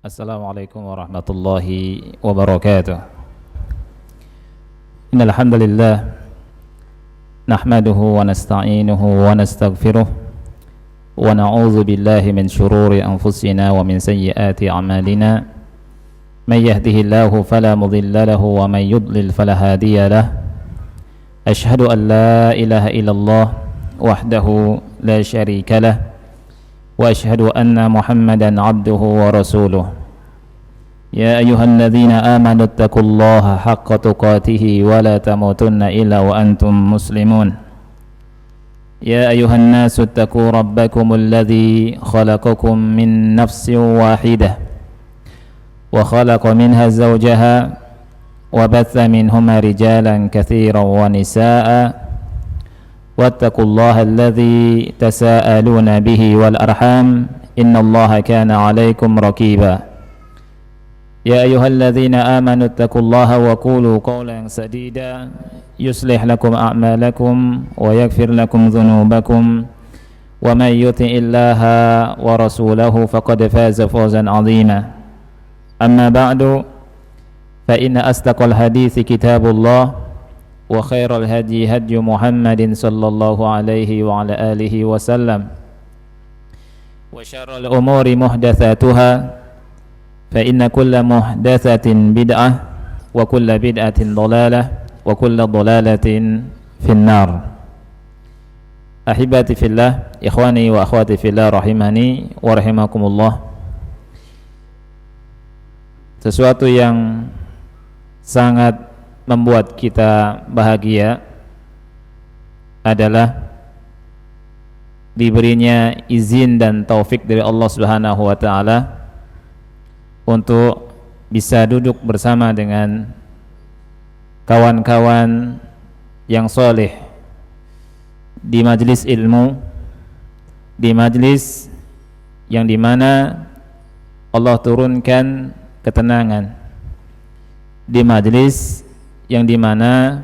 Assalamualaikum warahmatullahi wabarakatuh. Innal hamdalillah nahmaduhu wa nasta'inuhu wa nastaghfiruh wa na'udzu billahi min shururi anfusina wa min sayyiati a'malina. May yahdihillahu fala mudilla lahu wa may yudlil fala hadiya lahu. Ashhadu an la ilaha illallah wahdahu la syarika lahu wa ashhadu anna Muhammadan abduhu wa rasuluh. Ya ayyuhalladzina amanu taqullaha haqqa tuqatih wa la tamutunna illa wa antum muslimun. Ya ayyuhan nasu taqu rabbakumul ladzi khalaqakum min nafsin wahidah wa khalaqa minha zawjaha wa batha minhuma rijalan katsiran wa nisaa'a wattaqullaha alladzi tasaaluna bihi wal arham innallaha kana 'alaikum raqiba. Ya ayyuhalladzina amanu taqullaha wa qulu qawlan sadida yuslih lakum a'malakum wa yaghfir lakum dhunubakum wa may yuti'illaha wa rasulahu faqad faza fawzan 'azima. Amma ba'du fa inna asdaqal hadithi kitabullah wa khairal hadi hadi Muhammadin sallallahu alaihi wa ala alihi wa sallam wa syarrul umuri muhdatsatuha fa inna kulla muhdatsatin bid'ah wa kulla bid'atin dhalalah wa kulla dhalalatin finnar. Ahibati fillah, ikhwani wa akhwati fillah rahimani wa rahimakumullah. Sesuatu yang sangat membuat kita bahagia adalah diberinya izin dan taufik dari Allah Subhanahu wa taala untuk bisa duduk bersama dengan kawan-kawan yang soleh di majelis ilmu, di majelis yang dimana Allah turunkan ketenangan, di majelis yang dimana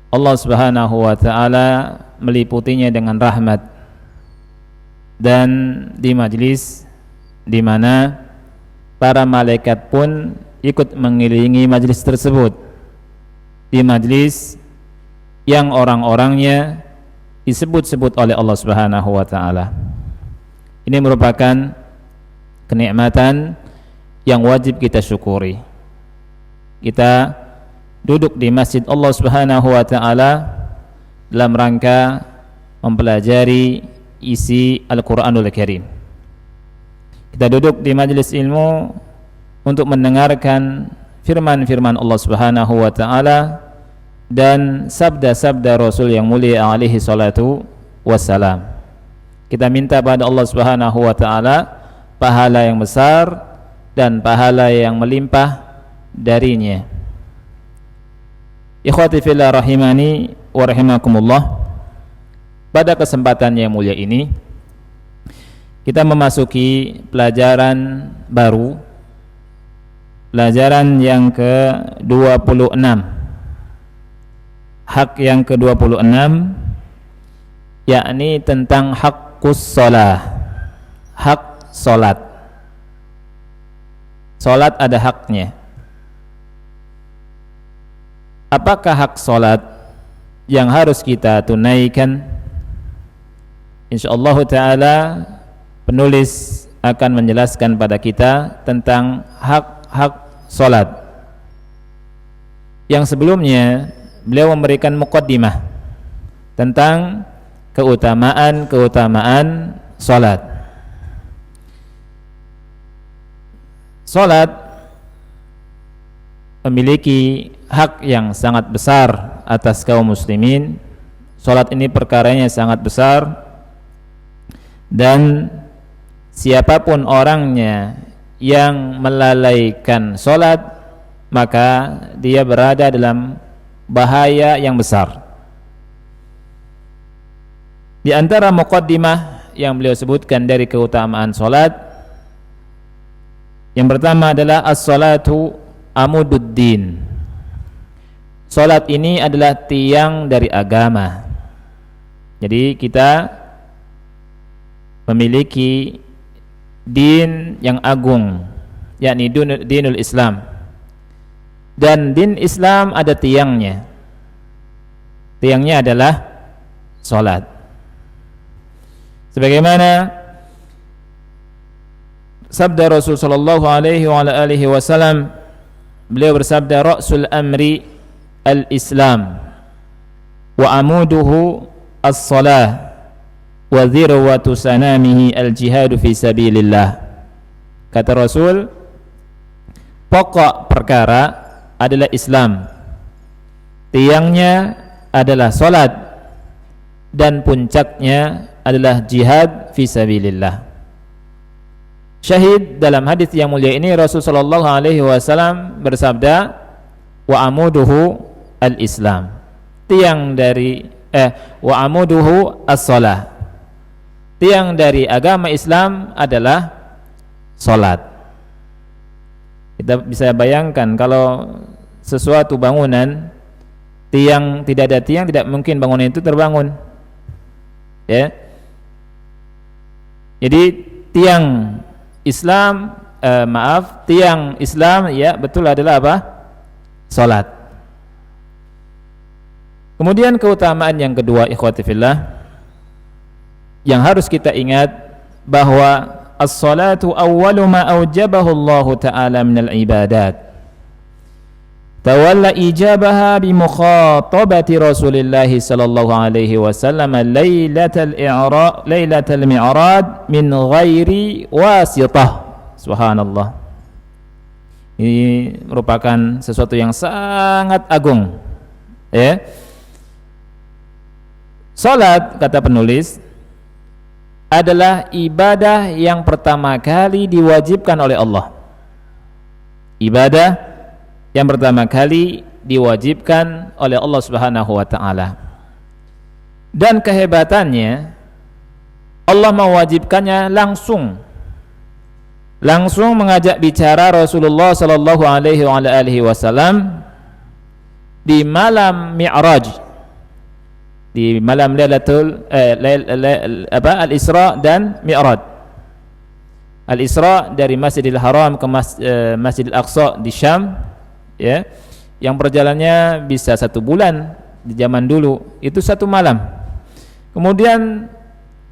Allah Subhanahu wa ta'ala meliputinya dengan rahmat, dan di majlis di mana para malaikat pun ikut mengelilingi majlis tersebut, di majlis yang orang-orangnya disebut-sebut oleh Allah Subhanahu wa ta'ala. Ini merupakan kenikmatan yang wajib kita syukuri. Kita duduk di masjid Allah Subhanahu wa ta'ala dalam rangka mempelajari isi Al-Quranul Karim. Kita duduk di majelis ilmu untuk mendengarkan firman-firman Allah Subhanahu wa ta'ala dan sabda-sabda Rasul yang mulia alaihi salatu wassalam. Kita minta pada Allah Subhanahu wa ta'ala pahala yang besar dan pahala yang melimpah darinya. Ikhwati fillah rahimani wa rahimakumullah. Pada kesempatan yang mulia ini kita memasuki pelajaran baru, pelajaran yang ke-26, hak yang ke-26, yakni tentang haqqus shalah, hak salat. Salat ada haknya. Apakah hak salat yang harus kita tunaikan? Insyaallah ta'ala penulis akan menjelaskan pada kita tentang hak-hak salat. Yang sebelumnya beliau memberikan muqaddimah tentang keutamaan salat. Salat memiliki hak yang sangat besar atas kaum muslimin. Salat ini perkaranya sangat besar, dan siapapun orangnya yang melalaikan salat maka dia berada dalam bahaya yang besar. Di antara muqaddimah yang beliau sebutkan dari keutamaan salat, yang pertama adalah as-salatu amududdin. Salat ini adalah tiang dari agama. Jadi kita memiliki din yang agung, yakni dinul Islam. Dan din Islam ada tiangnya. Tiangnya adalah salat. Sebagaimana sabda Rasul sallallahu alaihi wa alihi wasallam, beliau bersabda, ra'sul amri al-Islam wa amuduhu as-salah wa dhirwatu sanamihi al-jihadu fi sabilillah. Kata Rasul, pokok perkara adalah Islam, tiangnya adalah salat, dan puncaknya adalah jihad fi sabilillah. Syahid dalam hadis yang mulia ini, Rasul sallallahu alaihi wasallam bersabda, wa amuduhu al-Islam, tiang dari wa amuduhu as-salah, tiang dari agama Islam adalah salat. Kita bisa bayangkan kalau sesuatu bangunan tiang, tidak ada tiang, tidak mungkin bangunan itu terbangun, ya. Jadi tiang Islam, tiang Islam, ya betul, adalah apa? Salat. Kemudian keutamaan yang kedua, ikhwati fillah, yang harus kita ingat, bahwa as-salatu awwalu ma aujabahu Allah Ta'ala minal ibadat. Tawalla ijabaha bi mukhatabati Rasulillah sallallahu alaihi wasallam lailatal mi'raj min ghairi wasitah. Subhanallah. Ini merupakan sesuatu yang sangat agung, ya. Salat, kata penulis, adalah ibadah yang pertama kali diwajibkan oleh Allah. Ibadah yang pertama kali diwajibkan oleh Allah Subhanahu wa taala. Dan kehebatannya, Allah mewajibkannya langsung mengajak bicara Rasulullah sallallahu alaihi wasallam di malam Mi'raj, di malam Al-Isra dan Mi'raj. Al-Isra dari Masjidil Haram ke Masjidil Aqsa di Syam, ya, yang perjalanannya bisa 1 bulan di zaman dulu, itu 1 malam. Kemudian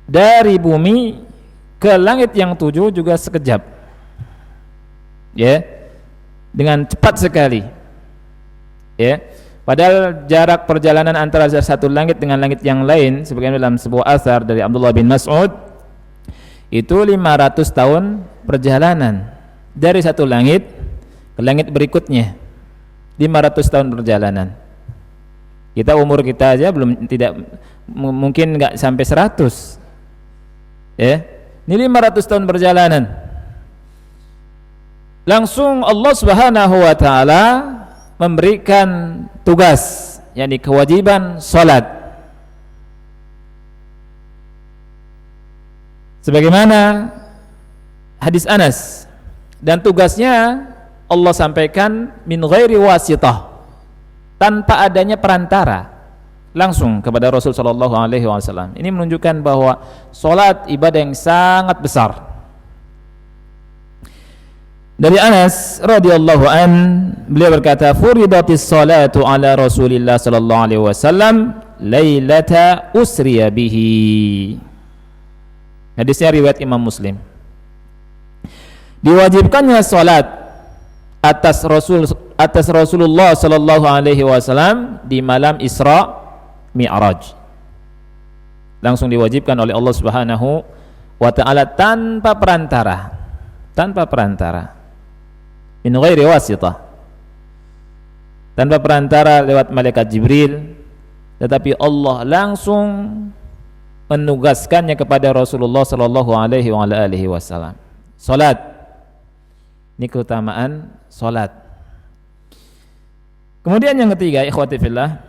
dari bumi ke langit yang 7 juga sekejap, ya, dengan cepat sekali, ya. Padahal jarak perjalanan antara satu langit dengan langit yang lain, sebagaimana dalam sebuah asar dari Abdullah bin Mas'ud, itu 500 tahun perjalanan dari satu langit ke langit berikutnya. 500 tahun perjalanan. Umur kita aja mungkin enggak sampai 100. Ya. Ini 500 tahun perjalanan. Langsung Allah Subhanahu wa taala memberikan tugas, yakni kewajiban salat. Sebagaimana hadis Anas, dan tugasnya Allah sampaikan min ghairi wasitah, tanpa adanya perantara, langsung kepada Rasul sallallahu alaihi wasallam. Ini menunjukkan bahwa salat ibadah yang sangat besar. Dari Anas radhiyallahu an, beliau berkata, furidatis salatu ala Rasulillah sallallahu alaihi wasallam lailata usriya bihi. Hadisnya riwayat Imam Muslim. Diwajibkannya salat atas Rasulullah sallallahu alaihi wasallam di malam Isra Mi'raj. Langsung diwajibkan oleh Allah Subhanahu wa taala tanpa perantara. Min ghairi wasitah, tanpa perantara lewat malaikat Jibril, tetapi Allah langsung menugaskannya kepada Rasulullah sallallahu alaihi wasallam. Salat, ini keutamaan salat. Kemudian yang ketiga, ikhwati fillah,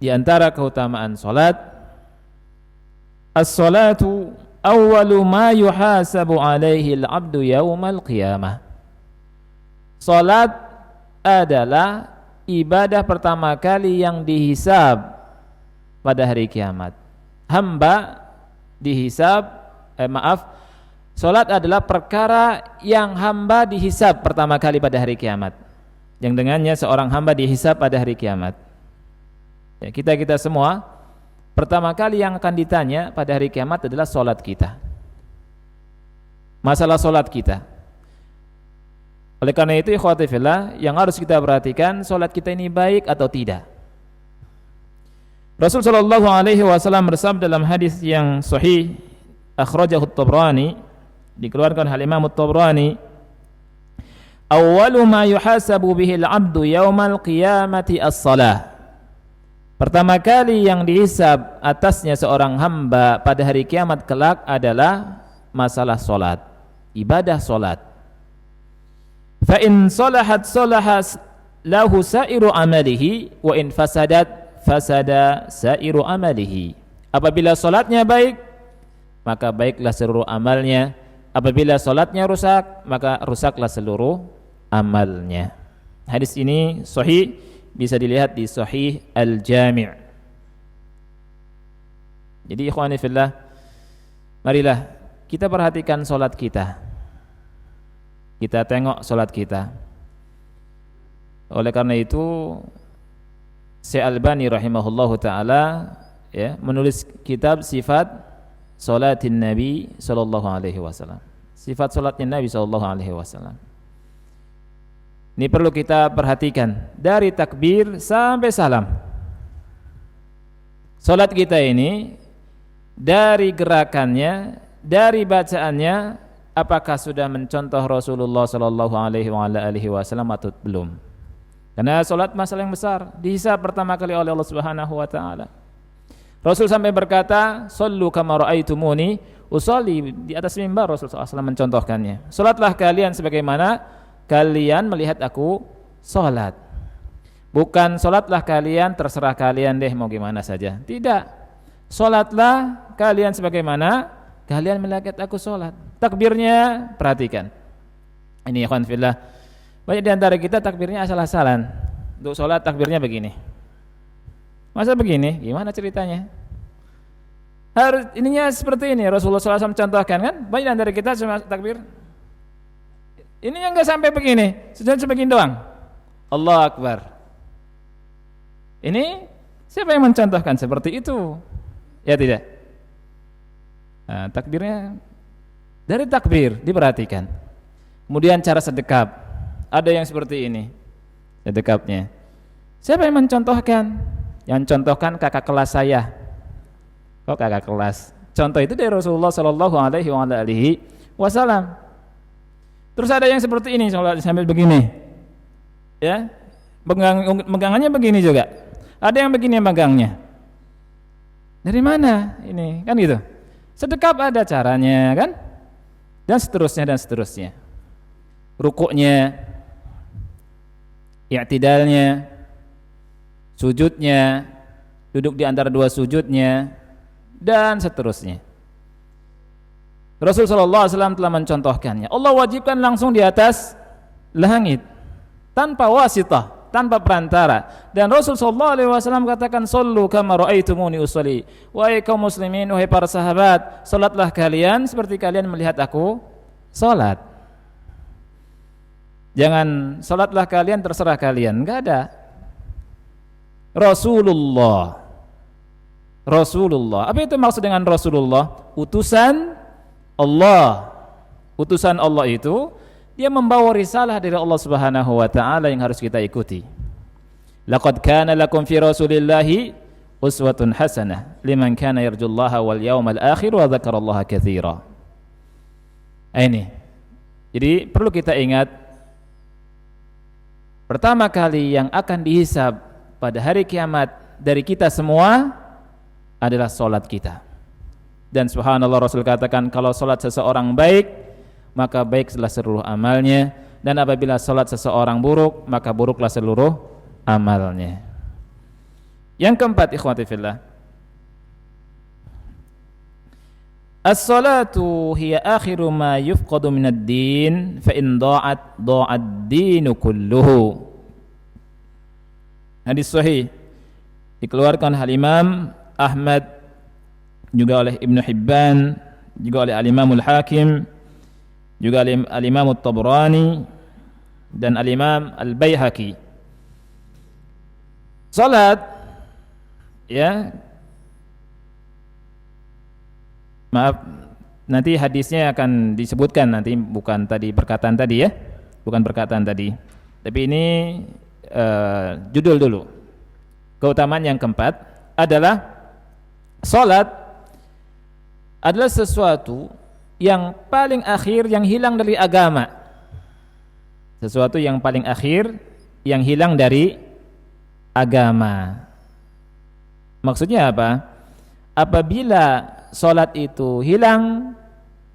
di antara keutamaan salat, as-salatu awwalu ma yuhasabu alaihi al-'abdu yaumal qiyamah. Salat adalah ibadah pertama kali yang dihisab pada hari kiamat. Hamba dihisab, Salat adalah perkara yang hamba dihisab pertama kali pada hari kiamat. Yang dengannya seorang hamba dihisab pada hari kiamat. Ya, kita semua pertama kali yang akan ditanya pada hari kiamat adalah salat kita. Masalah salat kita. Oleh karena itu ikhwati fillah, yang harus kita perhatikan salat kita ini baik atau tidak. Rasul sallallahu alaihi wasallam bersabda dalam hadis yang sahih akhrajahu at-Tabrani, dikeluarkan oleh Imam at-Tabrani, awwalu ma yuhasabu bihi al-'abdu yaumal qiyamati as-shalah. Pertama kali yang dihisab atasnya seorang hamba pada hari kiamat kelak adalah masalah salat, ibadah salat. Fa in salahat salaha lahu sa'iru amalihi wa in fasadat fasada sa'iru amalihi. Apabila salatnya baik, maka baiklah seluruh amalnya. Apabila salatnya rusak, maka rusaklah seluruh amalnya. Hadis ini sahih, bisa dilihat di Sahih Al-Jami'. Jadi ikhwani fillah, marilah kita perhatikan salat kita. Kita tengok salat kita. Oleh karena itu Syekh Albani rahimahullahu taala ya menulis kitab Sifat Salatin Nabi sallallahu alaihi wasallam. Sifat salatnya Nabi sallallahu alaihi wasallam. Ini perlu kita perhatikan dari takbir sampai salam. Salat kita ini dari gerakannya, dari bacaannya, apakah sudah mencontoh Rasulullah sallallahu alaihi wasallam atau belum? Karena salat masalah yang besar, dihisab pertama kali oleh Allah Subhanahu wa taala. Rasul sampai berkata, "Shallu kama ra'aitumuni usolli." Di atas mimbar Rasul SAW mencontohkannya. Salatlah kalian sebagaimana kalian melihat aku salat. Bukan salatlah kalian terserah kalian deh mau gimana saja. Tidak. Salatlah kalian sebagaimana kalian melihat aku salat. Takbirnya perhatikan. Ini ikhwan fillah. Banyak di antara kita takbirnya asal-asalan. Untuk salat takbirnya begini. Masa begini? Gimana ceritanya? Harus ininya seperti ini. Rasulullah SAW contohkan kan? Banyak di antara kita cuma takbir. Ini yang enggak sampai begini, sudah sebegini doang. Allahu Akbar. Ini siapa yang mencontohkan seperti itu? Ya tidak. Nah, takbirnya dari takbir diperhatikan. Kemudian cara sedekap. Ada yang seperti ini. Sedekapnya. Siapa yang mencontohkan? Yang contohkan kakak kelas saya. Kok kakak kelas? Contoh itu dari Rasulullah sallallahu alaihi wasallam. Terus ada yang seperti ini sambil begini, ya, megangannya begini juga. Ada yang begini megangnya. Dari mana ini? Kan gitu. Sedekap ada caranya, kan? Dan seterusnya. Rukuknya, i'tidalnya, sujudnya, duduk di antara dua sujudnya, dan seterusnya. Rasul sallallahu alaihi wasallam telah mencontohkannya. Allah wajibkan langsung di atas langit tanpa wasitah, tanpa perantara. Dan Rasul sallallahu alaihi wasallam katakan, "Shallu kama ra'aitumuni usolli." Wahai kaum muslimin, wahai para sahabat, salatlah kalian seperti kalian melihat aku salat. Jangan salatlah kalian terserah kalian, enggak ada. Rasulullah. Apa itu maksud dengan Rasulullah? Utusan Allah. Utusan Allah itu dia membawa risalah dari Allah Subhanahu wa taala yang harus kita ikuti. Laqad kana lakum fi Rasulillahi uswatun hasanah liman kana yarjullaha wal yawmal akhir wa dzakarallaha katsira. Ini. Jadi perlu kita ingat, pertama kali yang akan dihisab pada hari kiamat dari kita semua adalah salat kita. Dan subhanallah, Rasul katakan kalau salat seseorang baik, maka baiklah seluruh amalnya, dan apabila salat seseorang buruk, maka buruklah seluruh amalnya. Yang keempat, ikhwati fillah, as-salatu hiya akhiru ma yufqadu minad din, fa in da'at ad-dinu kulluhu. Hadis sahih dikeluarkan oleh Imam Ahmad, juga oleh Ibnu Hibban, juga oleh Al-Imamul Hakim juga Al-Imam At-Tabrani dan Al-Imam Al-Baihaqi. Salat, ya, maaf, nanti hadisnya akan disebutkan, nanti bukan tadi perkataan tadi ya, bukan perkataan tadi, tapi ini judul dulu. Keutamaan yang keempat adalah salat adalah sesuatu yang paling akhir yang hilang dari agama. Sesuatu yang paling akhir yang hilang dari agama. Maksudnya apa? Apabila salat itu hilang,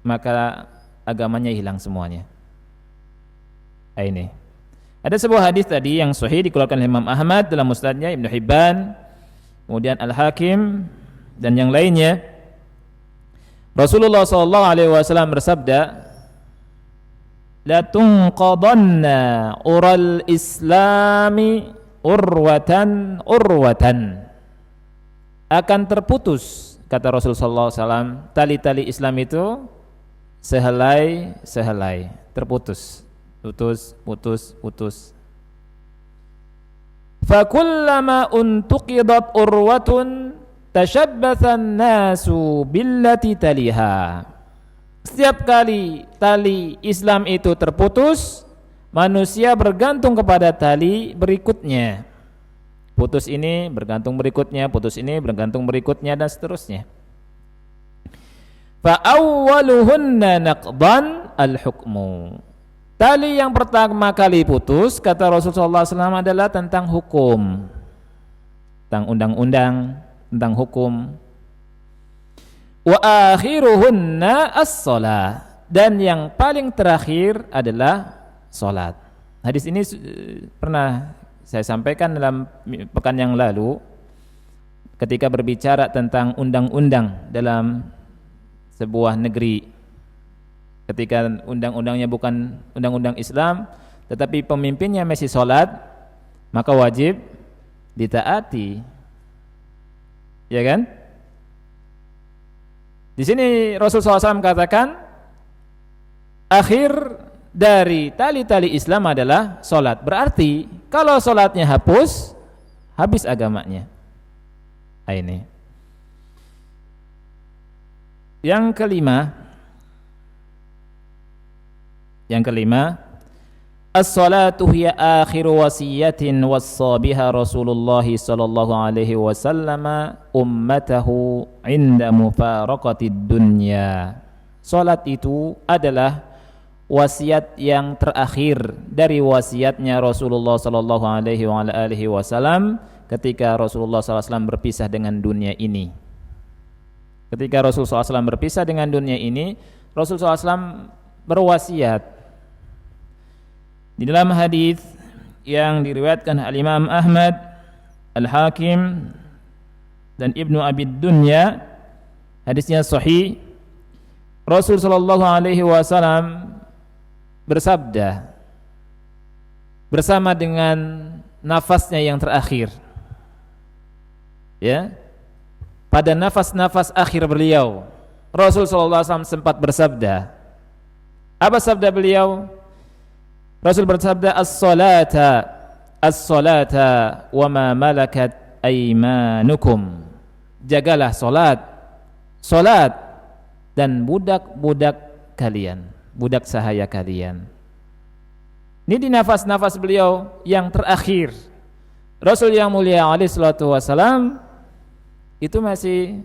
maka agamanya hilang semuanya. Ini. Ada sebuah hadis tadi yang sahih dikeluarkan oleh Imam Ahmad dalam Musnadnya, Ibnu Hibban, kemudian Al-Hakim dan yang lainnya. Rasulullah SAW bersabda, la tunqadanna ural islami urwatan urwatan, akan terputus, kata Rasulullah SAW, tali-tali Islam itu sehelai-sehelai, terputus, putus. Fakullama untuqidat urwatun tashabbathan nasu billati taliha. Setiap kali tali Islam itu terputus, manusia bergantung kepada tali berikutnya. Putus ini bergantung berikutnya, putus ini bergantung berikutnya, dan seterusnya. Fa awwaluhunna naqdan al-hukmu. Tali yang pertama kali putus, kata Rasulullah SAW, adalah tentang hukum, tentang undang-undang, tentang hukum. Wa akhiruhunna as-shalah, dan yang paling terakhir adalah salat. Hadis ini pernah saya sampaikan dalam pekan yang lalu ketika berbicara tentang undang-undang dalam sebuah negeri. Ketika undang-undangnya bukan undang-undang Islam, tetapi pemimpinnya masih salat, maka wajib ditaati. Ya kan? Di sini Rasulullah SAW katakan akhir dari tali-tali Islam adalah salat. Berarti kalau salatnya hapus, habis agamanya. Ini. Yang kelima, as-salatu hiya akhiru wasiyatin wassa biha Rasulullah sallallahu alaihi wasallam ummatahu inda mufaraqatid dunya. Salat itu adalah wasiat yang terakhir dari wasiatnya Rasulullah sallallahu alaihi wasallam ketika Rasulullah sallallahu alaihi wasallam berpisah dengan dunia ini. Ketika Rasulullah SAW berpisah dengan dunia ini, Rasulullah SAW berwasiat. Di dalam hadis yang diriwayatkan Al-Imam Ahmad, Al-Hakim dan Ibnu Abi Dunya, hadisnya sahih, Rasul sallallahu alaihi wasallam bersabda bersama dengan nafasnya yang terakhir. Ya. Pada nafas-nafas akhir beliau, Rasul sallallahu alaihi wasallam sempat bersabda. Apa sabda beliau? Rasul bersabda, as-salata wa ma malakat aymanukum. Jagalah salat dan budak-budak kalian, budak sahaya kalian. Ini di nafas-nafas beliau yang terakhir. Rasul yang mulia alaihi salatu wasalam itu masih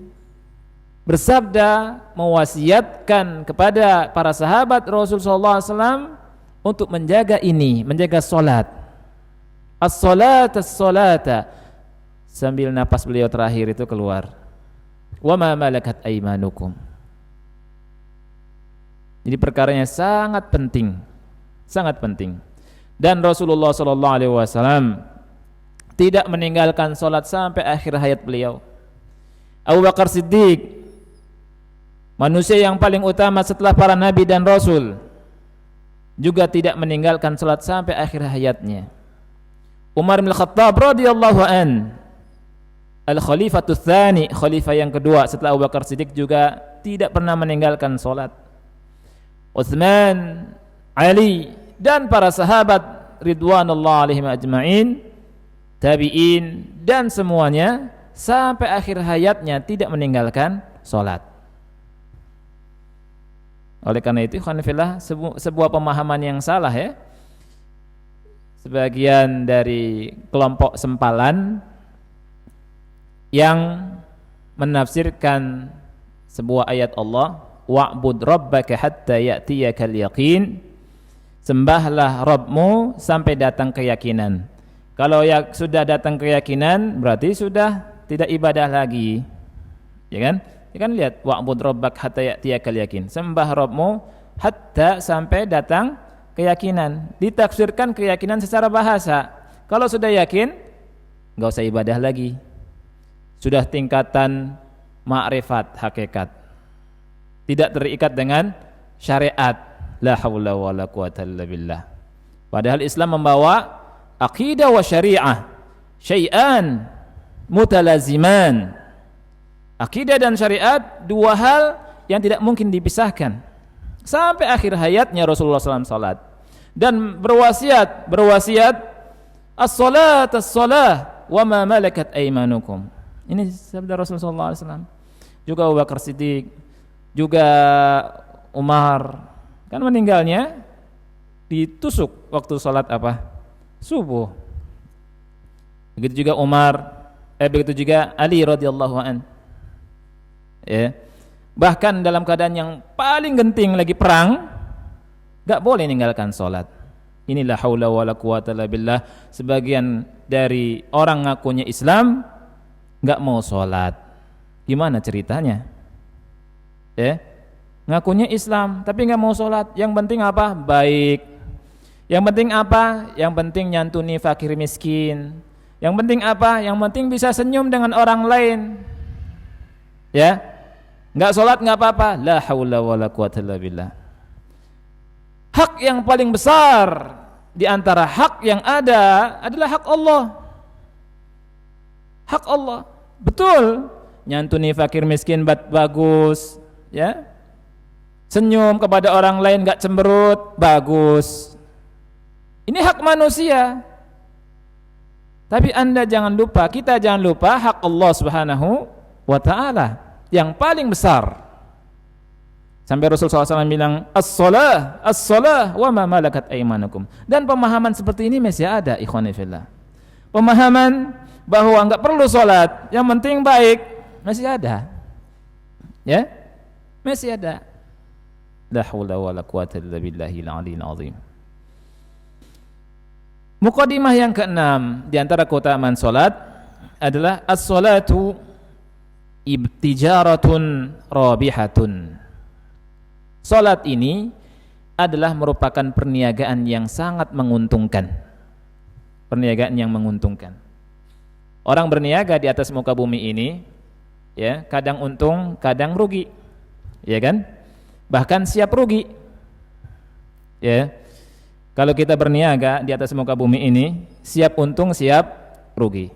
bersabda, mewasiatkan kepada para sahabat Rasul sallallahu alaihi wasallam untuk menjaga ini, menjaga salat. As-salata sambil napas beliau terakhir itu keluar. Wa ma malakat aymanukum. Jadi perkaranya sangat penting. Sangat penting. Dan Rasulullah sallallahu alaihi wasallam tidak meninggalkan salat sampai akhir hayat beliau. Abu Bakar Siddiq, manusia yang paling utama setelah para nabi dan rasul, juga tidak meninggalkan salat sampai akhir hayatnya. Umar bin Khattab radhiyallahu an, al-khalifatul tsani, khalifah yang kedua setelah Abu Bakar Siddiq, juga tidak pernah meninggalkan salat. Utsman, Ali dan para sahabat ridwanullah alaihim ajma'in, tabi'in dan semuanya sampai akhir hayatnya tidak meninggalkan salat. Oleh karena itu, ikhwanifillah, sebuah pemahaman yang salah ya. Sebagian dari kelompok sempalan yang menafsirkan sebuah ayat Allah, wa'bud rabbaka hatta ya'tiyakal yaqin, sembahlah Rabbmu sampai datang keyakinan. Kalau sudah datang keyakinan berarti sudah tidak ibadah lagi, ya kan? Ya kan, lihat, wa'bud rabbak hatta ya'tiyakal yaqin, sembah Rabbmu hatta sampai datang keyakinan. Ditafsirkan keyakinan secara bahasa. Kalau sudah yakin, enggak usah ibadah lagi. Sudah tingkatan ma'rifat hakikat. Tidak terikat dengan syariat. La haula wala quwata illa billah. Padahal Islam membawa aqidah wa syariah, syai'an mutalaziman. Akidah dan syariat dua hal yang tidak mungkin dipisahkan. Sampai akhir hayatnya Rasulullah SAW salat dan berwasiat as-salat as-salah wa ma malakat aymanukum. Ini sabda Rasulullah SAW. Juga Abu Bakar Siddiq, juga Umar, kan meninggalnya ditusuk waktu salat apa? Subuh. Begitu juga begitu juga Ali radhiyallahu an. Ya. Bahkan dalam keadaan yang paling genting lagi perang, enggak boleh meninggalkan salat. Inilah haula wala quwata illa billah. Sebagian dari orang ngakunya Islam enggak mau salat. Gimana ceritanya? Ya. Ngakunya Islam tapi enggak mau salat. Yang penting apa? Baik. Yang penting apa? Yang penting nyantuni fakir miskin. Yang penting apa? Yang penting bisa senyum dengan orang lain. Ya, enggak sholat enggak apa-apa. La haula wala quwata illa billah. Hak yang paling besar di antara hak yang ada adalah hak Allah. Hak Allah. Betul. Nyantuni fakir miskin bagus, ya. Senyum kepada orang lain enggak cemberut, bagus. Ini hak manusia. Tapi Anda jangan lupa, kita jangan lupa hak Allah Subhanahu wa ta'ala yang paling besar. Sampai Rasulullah SAW bilang as-salah wa ma malakat aymanukum. Dan pemahaman seperti ini masih ada, ikhwani fillah. Pemahaman bahwa enggak perlu salat, yang penting baik, masih ada. Ya? Masih ada. La haula wala quwata illa billahil aliyil azim. Muqaddimah yang keenam di antara keutamaan salat adalah as-salatu ibtijaratun rabihatun. Salat ini adalah merupakan perniagaan yang sangat menguntungkan. Perniagaan yang menguntungkan. Orang berniaga di atas muka bumi ini, ya, kadang untung, kadang rugi. Ya kan? Bahkan siap rugi. Ya. Kalau kita berniaga di atas muka bumi ini, siap untung, siap rugi.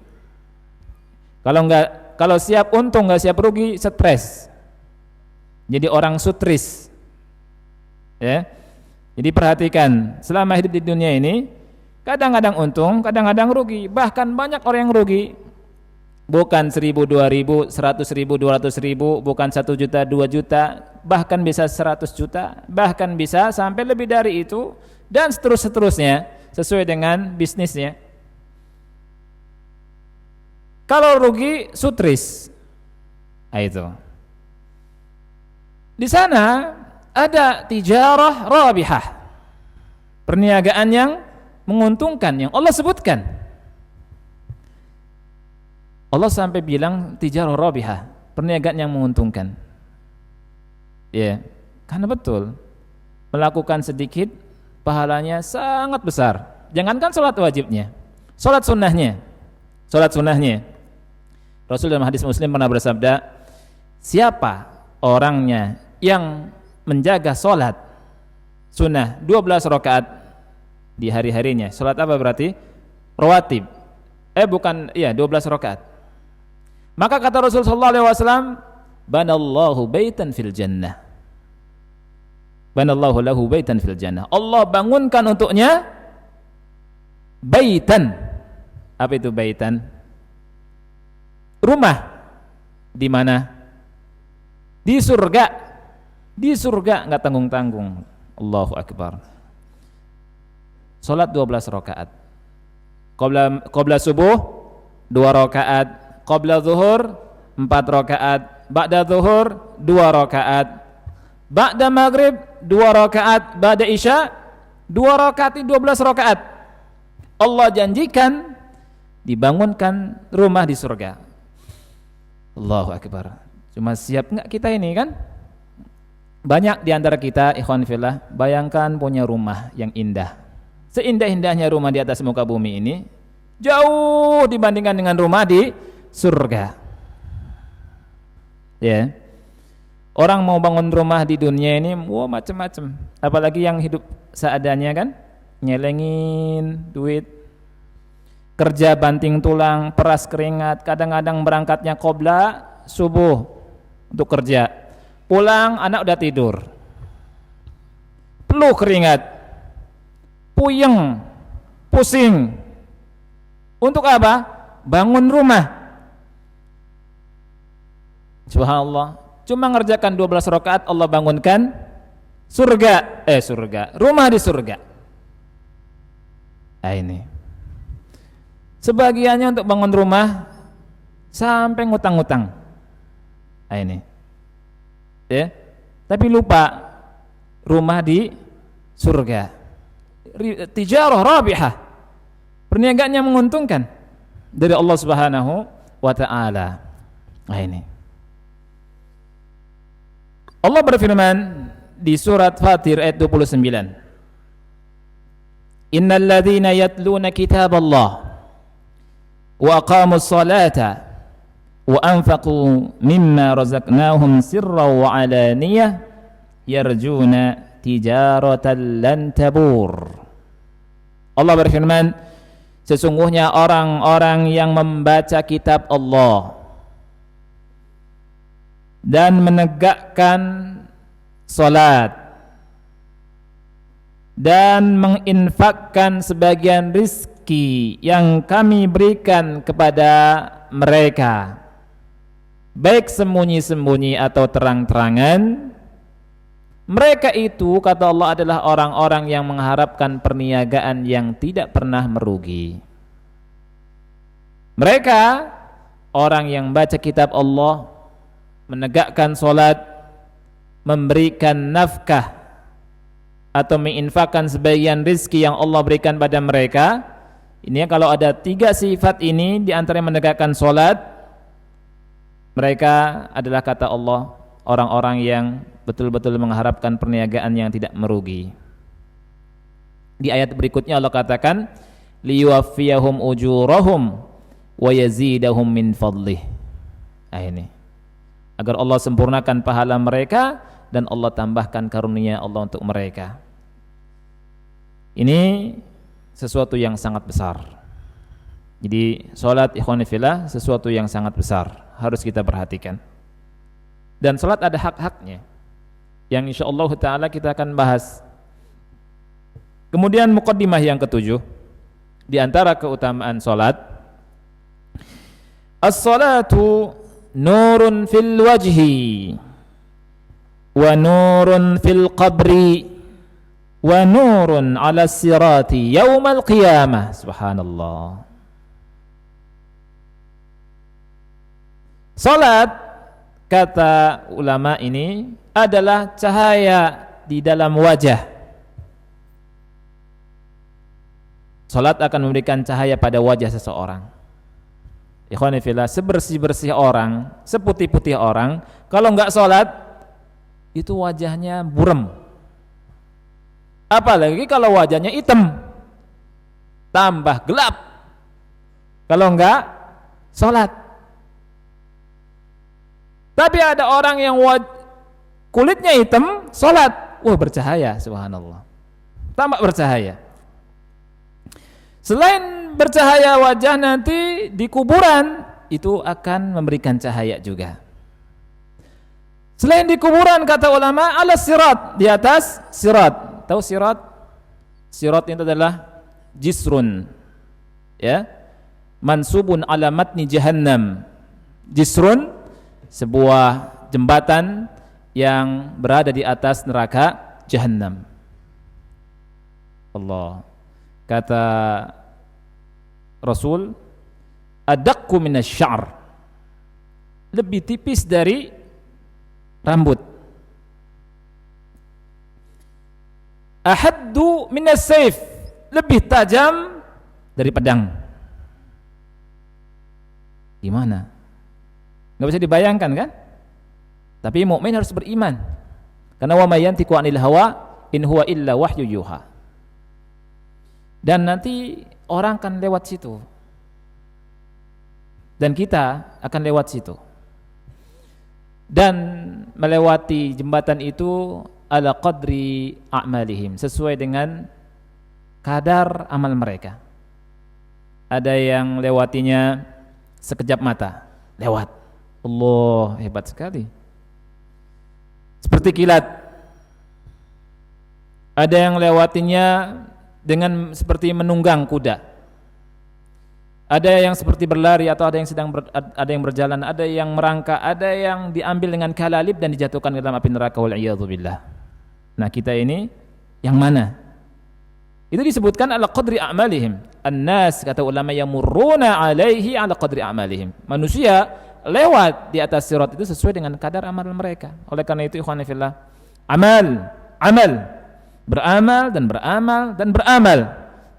Kalau siap untung enggak siap rugi, stres. Jadi orang sutris. Ya. Jadi perhatikan, selama hidup di dunia ini, kadang-kadang untung, kadang-kadang rugi. Bahkan banyak orang yang rugi. Bukan 1.000, 2.000, 100.000, 200.000, bukan 1 juta, 2 juta, bahkan bisa 100 juta, bahkan bisa sampai lebih dari itu, dan seterusnya sesuai dengan bisnisnya. Kalau rugi, sutris. Itu. Di sana ada tijarah rabihah, perniagaan yang menguntungkan, yang Allah sebutkan. Allah sampai bilang tijarah rabihah, perniagaan yang menguntungkan. Ya, karena betul melakukan sedikit pahalanya sangat besar. Jangankan sholat wajibnya, sholat sunnahnya. Sholat sunnahnya, Rasul dalam hadis Muslim pernah bersabda, siapa orangnya yang menjaga sholat sunnah 12 rakaat di hari-harinya. Sholat apa berarti? Rawatib. 12 rakaat. Maka kata Rasulullah SAW, banallahu baitan fil jannah. Banallahu lahu baitan fil jannah. Allah bangunkan untuknya baitan. Apa itu baitan? Rumah. Di mana? Di surga. Di surga, enggak tanggung-tanggung. Allahu akbar. Salat 12 rakaat. Qabla subuh 2 rakaat, qabla zuhur 4 rakaat, ba'da zuhur 2 rakaat, ba'da maghrib 2 rakaat, ba'da isya 2 rakaat, 12 rakaat. Allah janjikan dibangunkan rumah di surga. Allahu akbar. Cuma siap enggak kita ini kan? Banyak di antara kita ikhwan fillah bayangkan punya rumah yang indah. Seindah-indahnya rumah di atas muka bumi ini jauh dibandingkan dengan rumah di surga. Ya. Orang mau bangun rumah di dunia ini macam-macam. Apalagi yang hidup seadanya kan, nyelengin duit, kerja banting tulang, peras keringat, kadang-kadang berangkatnya qobla subuh untuk kerja. Pulang anak udah tidur. Peluh keringat. Puyeng, pusing. Untuk apa? Bangun rumah. Subhanallah. Cuma ngerjakan 12 rakaat Allah bangunkan surga. Rumah di surga. Nah ini. Sebagiannya untuk bangun rumah sampai ngutang-ngutang. Nah ini. Ya. Tapi lupa rumah di surga. Tijarah rabihah, perniagaannya menguntungkan dari Allah Subhanahu wa ta'ala. Nah ini Allah berfirman di surat Fatir ayat 29, innal ladzina yatluna kitaballah wa aqamus salata wa anfaqu mimma razaqnahum sirran wa alaniyah yarjuna tijaratan lan tabur. Allah berfirman, sesungguhnya orang-orang yang membaca kitab Allah dan menegakkan salat dan menginfakkan sebagian rizki yang kami berikan kepada mereka, baik sembunyi-sembunyi atau terang-terangan, mereka itu, kata Allah, adalah orang-orang yang mengharapkan perniagaan yang tidak pernah merugi. Mereka orang yang baca kitab Allah, menegakkan salat, memberikan nafkah atau menginfakkan sebagian rizki yang Allah berikan pada mereka. Ini kalau ada 3 sifat ini, di antara yang menegakkan salat, mereka adalah, kata Allah, orang-orang yang betul-betul mengharapkan perniagaan yang tidak merugi. Di ayat berikutnya Allah katakan, liyuwaffiyahum ujurahum wa yazidahum min fadlih. Nah ini, agar Allah sempurnakan pahala mereka dan Allah tambahkan karunia Allah untuk mereka. Ini sesuatu yang sangat besar. Jadi salat ikhwani fillah sesuatu yang sangat besar, harus kita perhatikan. Dan salat ada hak-haknya yang insyaallah ta'ala kita akan bahas. Kemudian muqaddimah yang ke-7 di antara keutamaan salat, as-salatu nurun fil wajhi wa nurun fil qabri wa nurun ala sirati yaumal qiyamah. Subhanallah. Salat, kata ulama ini, adalah cahaya di dalam wajah. Salat akan memberikan cahaya pada wajah seseorang. Ikhwani fillah, sebersih-bersih orang, seputih-putih orang, kalau enggak salat itu wajahnya buram. Apalagi kalau wajahnya hitam, tambah gelap. Kalau enggak salat. Tapi ada orang yang kulitnya hitam, salat, bercahaya, subhanallah, tambah bercahaya. Selain bercahaya wajah, nanti di kuburan itu akan memberikan cahaya juga. Selain di kuburan, kata ulama, ala sirat, di atas sirat. Tahu sirat? Sirat itu adalah jisrun, ya, mansubun ala matni jahannam. Jisrun, sebuah jembatan yang berada di atas neraka jahannam. Allah, kata Rasul, adakku minasy-sya'r, lebih tipis dari rambut. Ahaddu minas-sayf, lebih tajam dari pedang. Gimana? Enggak bisa dibayangkan kan? Tapi mukmin harus beriman. Karena wa may yantiqu 'anil hawa in huwa illa wahyu yuha. Dan nanti orang akan lewat situ. Dan kita akan lewat situ. Dan melewati jembatan itu ala qadri a'malihim, sesuai dengan kadar amal mereka. Ada yang lewatinya sekejap mata, lewat. Allah, hebat sekali. Seperti kilat. Ada yang lewatinya dengan seperti menunggang kuda. Ada yang seperti berlari, atau ada yang ada yang berjalan, ada yang merangkak, ada yang diambil dengan kalalib dan dijatuhkan ke dalam api neraka, wal iyadzu billah. Nah, kita ini yang mana? Itu disebutkan ala qadri a'malihim. An-nas, kata ulama, yamurruna alaihi ala qadri a'malihim. Manusia lewat di atas sirat itu sesuai dengan kadar amal mereka. Oleh karena itu, ikhwan fillah, amal, beramal dan beramal dan beramal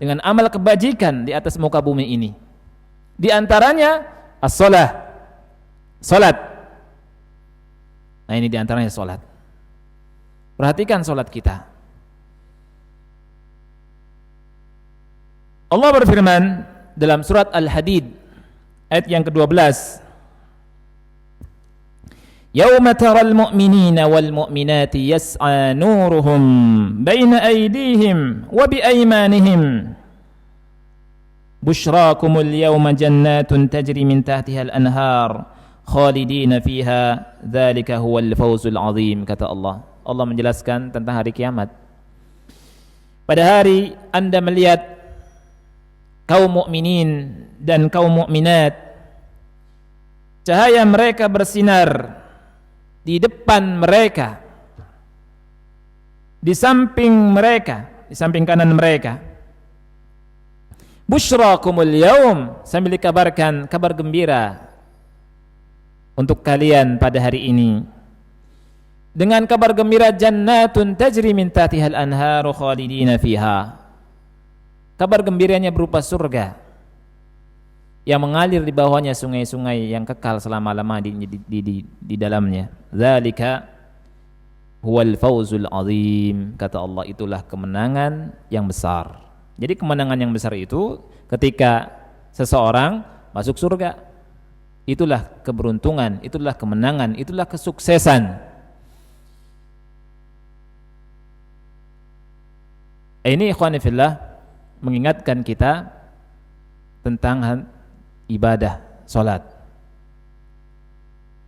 dengan amal kebajikan di atas muka bumi ini. Di antaranya as-shalah, salat. Nah, ini di antaranya salat. Perhatikan salat kita. Allah berfirman dalam surat Al-Hadid ayat yang ke-12, Yauma taral mu'minina wal mu'minati yas'a nuruhum baina aydihim wa bi aymanihim busyrakumul yawma jannatun tajri min tahtiha al-anhar khalidina fiha dzalika huwal fawzul azim. Kata Allah. Allah menjelaskan tentang hari kiamat. Pada hari Anda melihat kaum mukminin dan kaum mukminat, cahaya mereka bersinar di depan mereka, di samping mereka, di samping kanan mereka. Busyrakumul yaum, sambil dikabarkan kabar gembira untuk kalian pada hari ini. Dengan kabar gembira, jannatun tajri min tahtihal anharu khalidina fiha. Kabar gembiranya berupa surga yang mengalir di bawahnya sungai-sungai yang kekal selama-lama di dalamnya. Dzalika huwal fawzul azim. Kata Allah, itulah kemenangan yang besar. Jadi kemenangan yang besar itu ketika seseorang masuk surga. Itulah keberuntungan, itulah kemenangan, itulah kesuksesan. Ini ikhwan fillah mengingatkan kita tentang ibadah salat.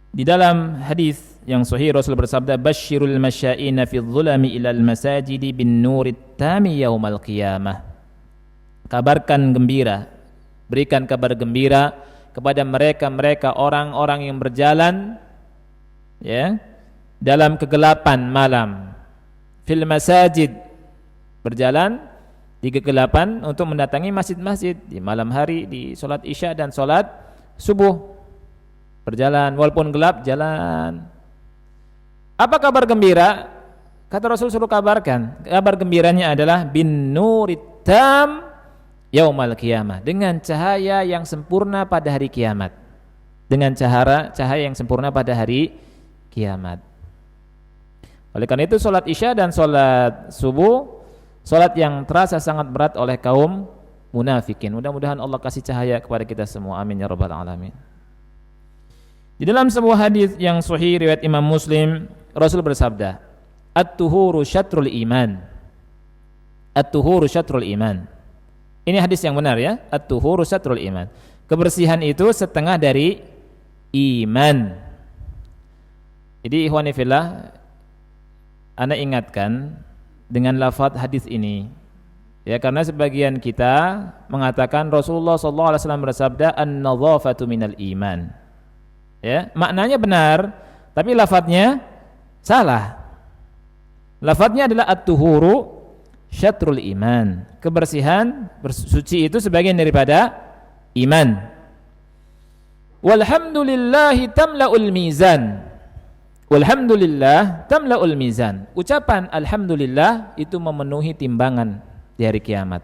Di dalam hadis yang sahih Rasul bersabda, basyirul masyaina fi dhulami ilal masajidi bin nurit tami yaumal qiyamah. Kabarkan gembira, berikan kabar gembira kepada mereka orang-orang yang berjalan, ya, dalam kegelapan malam, fil masajid, berjalan di kegelapan untuk mendatangi masjid-masjid di malam hari, di salat isya dan salat subuh. Berjalan walaupun gelap, jalan. Apa kabar gembira? Kata Rasul suruh kabarkan. Kabar gembiranya adalah bin nurit tam yaumal qiyamah, dengan cahaya yang sempurna pada hari kiamat. Dengan cahaya yang sempurna pada hari kiamat. Oleh karena itu salat isya dan salat subuh, salat yang terasa sangat berat oleh kaum munafikin. Mudah-mudahan Allah kasih cahaya kepada kita semua. Amin ya rabbal alamin. Di dalam sebuah hadis yang sahih riwayat Imam Muslim, Rasul bersabda, "At-tuhuru syatrul iman." At-tuhuru syatrul iman. Ini hadis yang benar ya. At-tuhuru syatrul iman. Kebersihan itu setengah dari iman. Jadi ikhwani fillah, ana ingatkan dengan lafaz hadis ini. Ya, karena sebagian kita mengatakan Rasulullah sallallahu alaihi wasallam bersabda an-nadhafatu minal iman. Ya, maknanya benar, tapi lafaznya salah. Lafaznya adalah at-tuhuru syatrul iman. Kebersihan, bersuci itu sebagian daripada iman. Walhamdulillahi tamla'ul mizan. Walhamdulillah tamla'ul mizan. Ucapan alhamdulillah itu memenuhi timbangan di hari kiamat.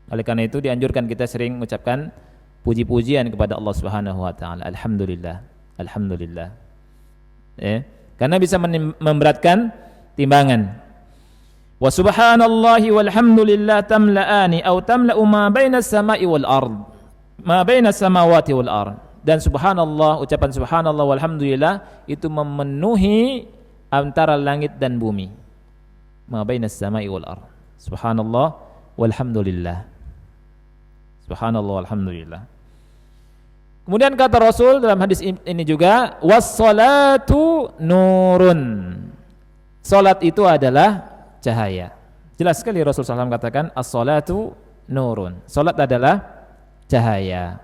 Oleh karena itu dianjurkan kita sering mengucapkan puji-pujian kepada Allah Subhanahu wa taala. Alhamdulillah. Alhamdulillah. Karena bisa memberatkan timbangan. Wa subhanallahi walhamdulillah tamla'ani aw tamla'u ma bainas sama'i wal ard. Ma bainas samawati wal ard. Dan subhanallah, ucapan subhanallah walhamdulillah itu memenuhi antara langit dan bumi. Ma bainas sama'i wal ard. Subhanallah walhamdulillah. Subhanallah walhamdulillah. Kemudian kata Rasul dalam hadis ini juga, was-salatu nurun. Salat itu adalah cahaya. Jelas sekali Rasul SAW katakan as-salatu nurun. Salat adalah cahaya.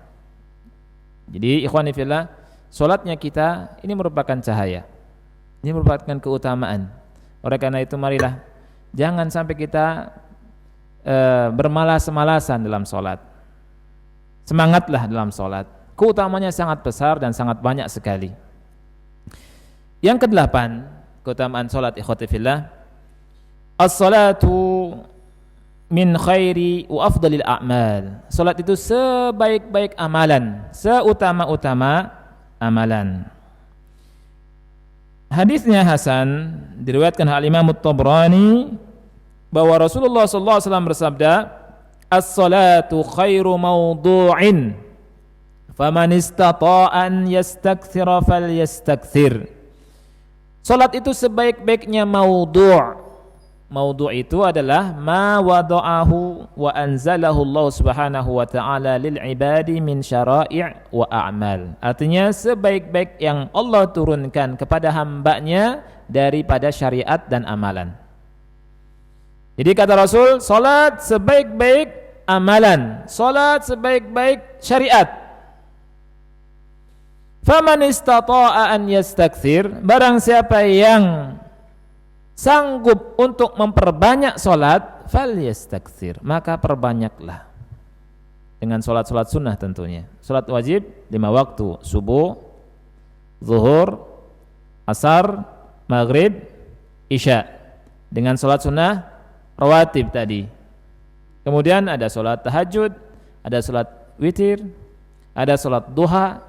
Jadi ikhwani fillah, salatnya kita ini merupakan cahaya. Ini merupakan keutamaan. Oleh karena itu marilah jangan sampai kita bermalas-malasan dalam salat. Semangatlah dalam salat. Keutamanya sangat besar dan sangat banyak sekali. Yang kedelapan, keutamaan salat ikhwati fillah, as-salatu min khairi wa afdalil a'mal. Salat itu sebaik-baik amalan, seutama-utama amalan. Hadisnya hasan, diriwayatkan oleh Imam At-Tabrani bahwa Rasulullah sallallahu alaihi wasallam bersabda, as-salatu khairu mawdu'in faman istata'a an yastakthira falyastakthir. Salat itu sebaik-baiknya mawdu'. Mawdu' itu adalah ma wada'ahu wa anzalahu Allah Subhanahu wa ta'ala lil ibadi min syara'i' wa a'mal. Artinya sebaik-baik yang Allah turunkan kepada hambanya daripada syariat dan amalan. Jadi kata Rasul, salat sebaik-baik amalan, salat sebaik-baik syariat. Faman istata'a an yastakthir, barang siapa yang sanggup untuk memperbanyak salat, falyastakthir, maka perbanyaklah dengan salat-salat sunnah tentunya. Salat wajib 5 waktu, subuh, zuhur, asar, maghrib, isya. Dengan salat sunnah rawatib tadi. Kemudian ada salat tahajud, ada salat witir, ada salat duha,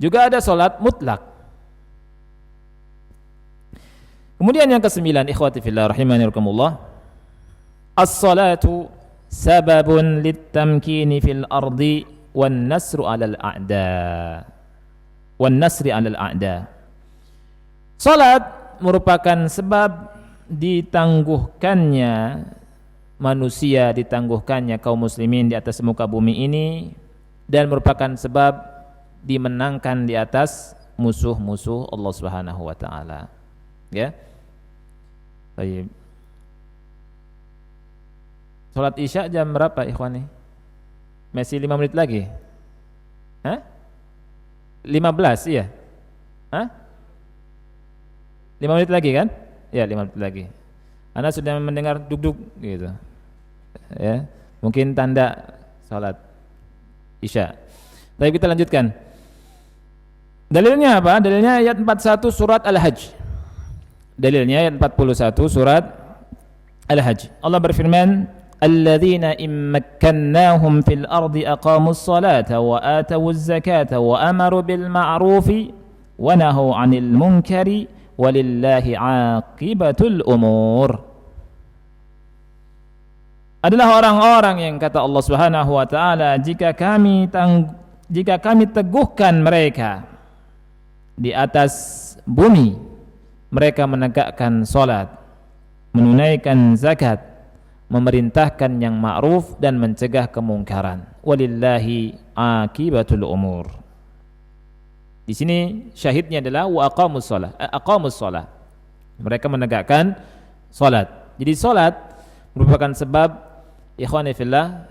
juga ada salat mutlak. Kemudian yang ke-9, ikhwati fillah rahimani rahimakumullah, as-salatu sababun lit-tamkini fil ardi wan nasru 'alal a'da. Wan nasri 'alal a'da. Salat merupakan sebab ditangguhkannya manusia, ditangguhkannya kaum muslimin di atas muka bumi ini, dan merupakan sebab dimenangkan di atas musuh-musuh Allah Subhanahu wa taala. Ya. Baik. Salat Isya jam berapa ikhwani? Masih 5 menit lagi? Hah? 15 iya? Hah? 5 menit lagi kan? Ya, 5 menit lagi. Anda sudah mendengar duk-duk gitu. Ya, mungkin tanda salat Isya. Tapi kita lanjutkan. Dalilnya apa? Dalilnya ayat 41 surat Al-Hajj. Dalilnya ayat 41 surat Al-Hajj. Allah berfirman, "Alladzina immakkannahum fil ardi aqamus salata wa atawuz zakata wa amaru bil ma'rufi wa nahaw 'anil munkari walillahi 'aqibatul umur." Adalah orang-orang yang kata Allah Subhanahu wa taala, jika kami teguhkan mereka di atas bumi, mereka menegakkan salat, menunaikan zakat, memerintahkan yang ma'ruf dan mencegah kemungkaran. Walillahi akibatul umur. Di sini syahidnya adalah wa aqamus shalah. Mereka menegakkan salat. Jadi salat merupakan sebab ikhwani fillah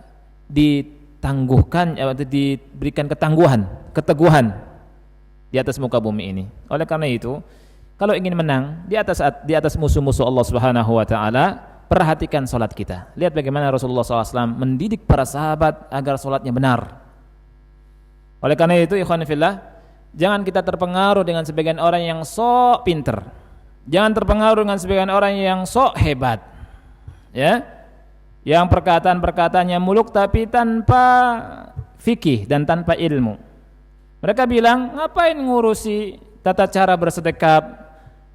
ditangguhkan atau diberikan keteguhan di atas muka bumi ini. Oleh karena itu, kalau ingin menang di atas musuh-musuh Allah Subhanahu wa taala, perhatikan salat kita. Lihat bagaimana Rasulullah SAW mendidik para sahabat agar salatnya benar. Oleh karena itu, ikhwan fillah, jangan kita terpengaruh dengan sebagian orang yang sok pinter. Jangan terpengaruh dengan sebagian orang yang sok hebat. Ya. Yang perkataan-perkataannya muluk tapi tanpa fikih dan tanpa ilmu. Mereka bilang, ngapain ngurusi tata cara bersedekap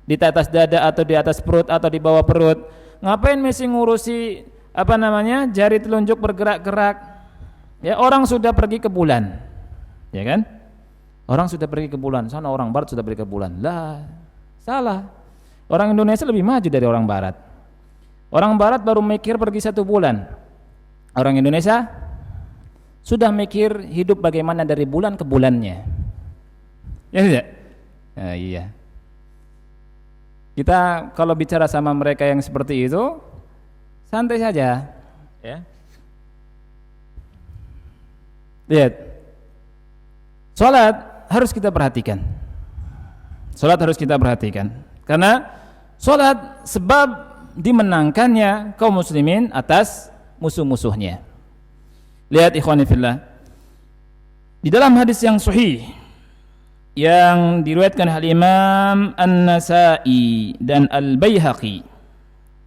di atas dada atau di atas perut atau di bawah perut? Ngapain mesti ngurusi jari telunjuk bergerak-gerak? Ya, orang sudah pergi ke bulan. Ya kan? Orang sudah pergi ke bulan, sana orang barat sudah pergi ke bulan. Lah, salah. Orang Indonesia lebih maju dari orang barat. Orang barat baru mikir pergi 1 bulan. Orang Indonesia sudah mikir hidup bagaimana dari bulan ke bulannya. Ya tidak? Nah, iya. Kita kalau bicara sama mereka yang seperti itu, santai saja. Ya. Lihat. Salat harus kita perhatikan. Salat harus kita perhatikan. Karena salat sebab dimenangkannya kaum muslimin atas musuh-musuhnya. Lihat ikhwani fillah. Di dalam hadis yang sahih yang diriwayatkan oleh Imam An-Nasa'i dan Al-Baihaqi,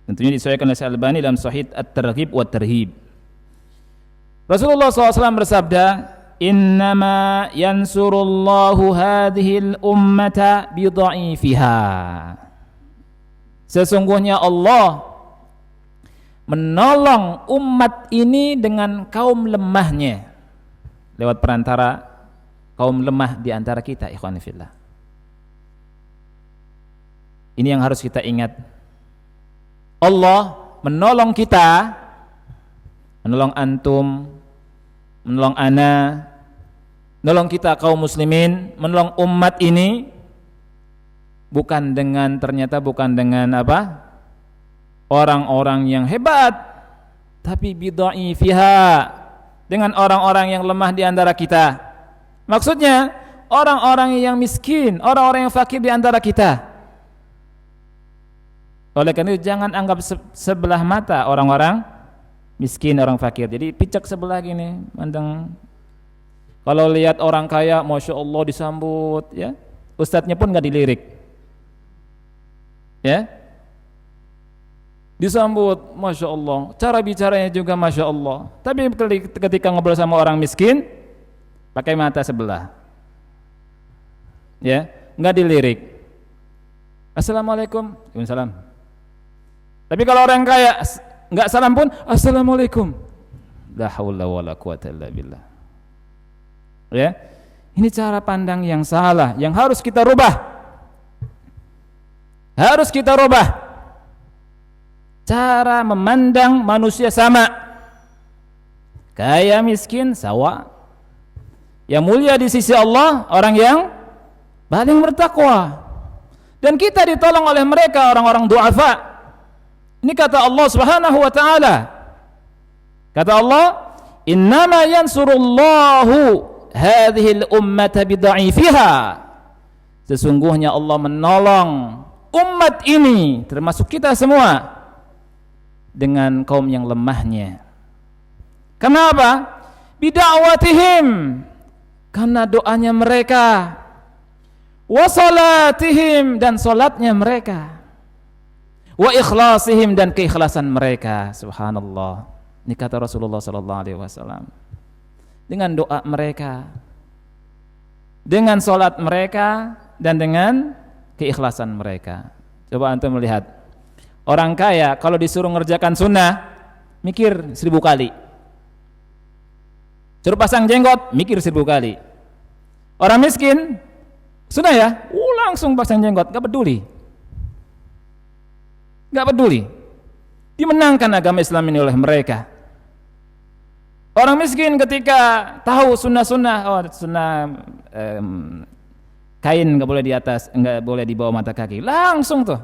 tentunya disahihkan oleh Al-Albani dalam Sahih At-Targhib wa Tarhib. Rasulullah SAW bersabda, "Innama yansurullahu hadhil ummata bidha'ifiha." Sesungguhnya Allah menolong umat ini dengan kaum lemahnya lewat perantara kaum lemah di antara kita, ikhwan fillah. Ini yang harus kita ingat. Allah menolong kita, menolong antum, menolong ana, menolong kita kaum muslimin, menolong umat ini bukan dengan orang-orang yang hebat, tapi bidha'ifiha, dengan orang-orang yang lemah di antara kita. Maksudnya orang-orang yang miskin, orang-orang yang fakir di antara kita. Oleh karena itu jangan anggap sebelah mata orang-orang miskin, orang fakir. Jadi picak sebelah gini, mandang. Kalau lihat orang kaya, masya Allah disambut, ya. Ustadznya pun nggak dilirik, ya. Disambut, masya Allah. Cara bicaranya juga masya Allah. Tapi ketika ngobrol sama orang miskin, pakai mata sebelah, ya, nggak dilirik. Assalamualaikum, waalaikumsalam. Tapi kalau orang kaya nggak salam pun, assalamualaikum. La haula wala quwata illa billah. Ya, ini cara pandang yang salah, yang harus kita rubah. Harus kita rubah. Cara memandang manusia sama. Kaya miskin sawa. Yang mulia di sisi Allah orang yang paling bertakwa. Dan kita ditolong oleh mereka orang-orang du'afa. Ini kata Allah Subhanahu wa taala. Kata Allah, "Innama yansurullahu hadhil ummata bidha'ifiha." Sesungguhnya Allah menolong umat ini, termasuk kita semua, dengan kaum yang lemahnya. Kenapa? Bida'watihim, karena doanya mereka, wa salatihim, dan salatnya mereka, wa ikhlasihim, dan keikhlasan mereka. Subhanallah. Ini kata Rasulullah sallallahu alaihi wasallam. Dengan doa mereka, dengan salat mereka, dan dengan keikhlasan mereka. Coba antum melihat orang kaya kalau disuruh ngerjakan sunnah mikir 1000 kali. Suruh pasang jenggot mikir 1000 kali. Orang miskin sunnah ya, langsung pasang jenggot, gak peduli. Gak peduli. Dimenangkan agama Islam ini oleh mereka. Orang miskin ketika tahu sunnah-sunnah, sunnah kain nggak boleh di atas, nggak boleh di bawah mata kaki. Langsung tuh.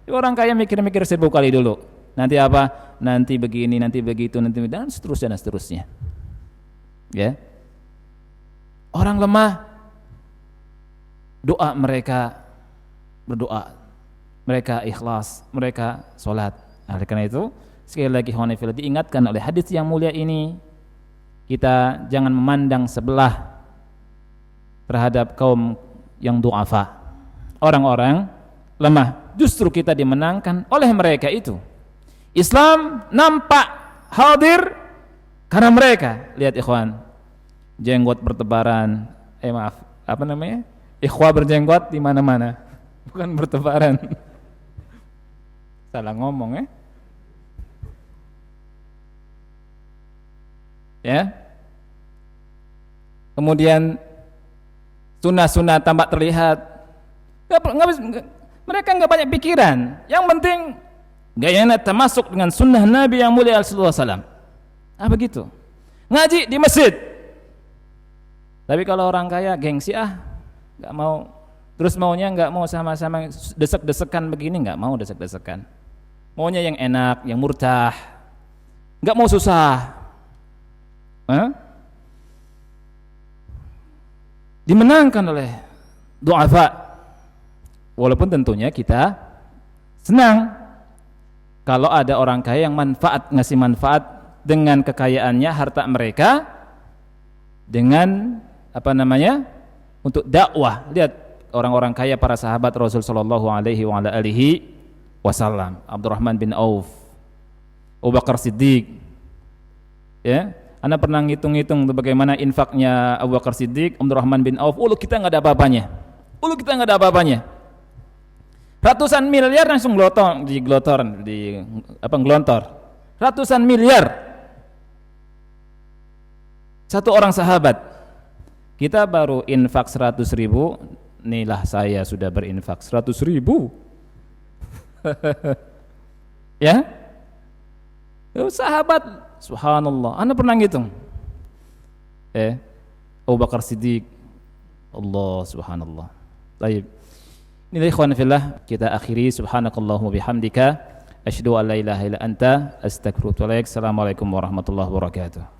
Orang kaya mikir-mikir 1000 kali dulu. Nanti apa? Nanti begini, nanti begitu, nanti dan seterusnya dan seterusnya. Ya. Orang lemah, doa mereka berdoa, mereka ikhlas, mereka sholat. Oleh karena itu, sekali lagi diingatkan oleh hadis yang mulia ini, kita jangan memandang sebelah terhadap kaum yang du'afa, orang-orang lemah. Justru kita dimenangkan oleh mereka itu. Islam nampak hadir karena mereka. Lihat ikhwan, jenggot bertebaran, ikhwah berjenggot di mana-mana, bukan bertebaran. Salah ngomong ya. Kemudian sunnah-sunnah tampak terlihat. Mereka nggak banyak pikiran. Yang penting gayanya termasuk dengan sunnah Nabi yang mulia sallallahu alaihi wasallam. Begitu. Ngaji di masjid. Tapi kalau orang kaya gengsi nggak mau. Terus maunya nggak mau sama-sama desek-desekan begini, nggak mau desek-desekan. Maunya yang enak, yang murtah. Nggak mau susah. Dimenangkan oleh du'afa. Walaupun tentunya kita senang kalau ada orang kaya yang ngasih manfaat dengan kekayaannya, harta mereka, dengan untuk dakwah. Lihat orang-orang kaya, para sahabat Rasul sallallahu alaihi wasallam, Abdurrahman bin Auf, Abu Bakar Siddiq. Ya, Anda pernah ngitung-ngitung bagaimana infaknya Abu Bakar Siddiq, Abdurrahman bin Auf. Kita nggak ada apa-apanya. Ratusan miliar langsung gelontor. Ratusan miliar. Satu orang sahabat. Kita baru infak 100.000, inilah saya sudah berinfak 100.000. Ya? Sahabat, subhanallah. Anda pernah ngitung? Abu Bakar Siddiq. Allah subhanallah. Baik. Ini ikhwan fillah, kita akhiri. Subhanakallahumma bihamdika asyhadu an la ilaha illa anta astaghfiruka wa atubu ilaik. Assalamualaikum warahmatullahi wabarakatuh.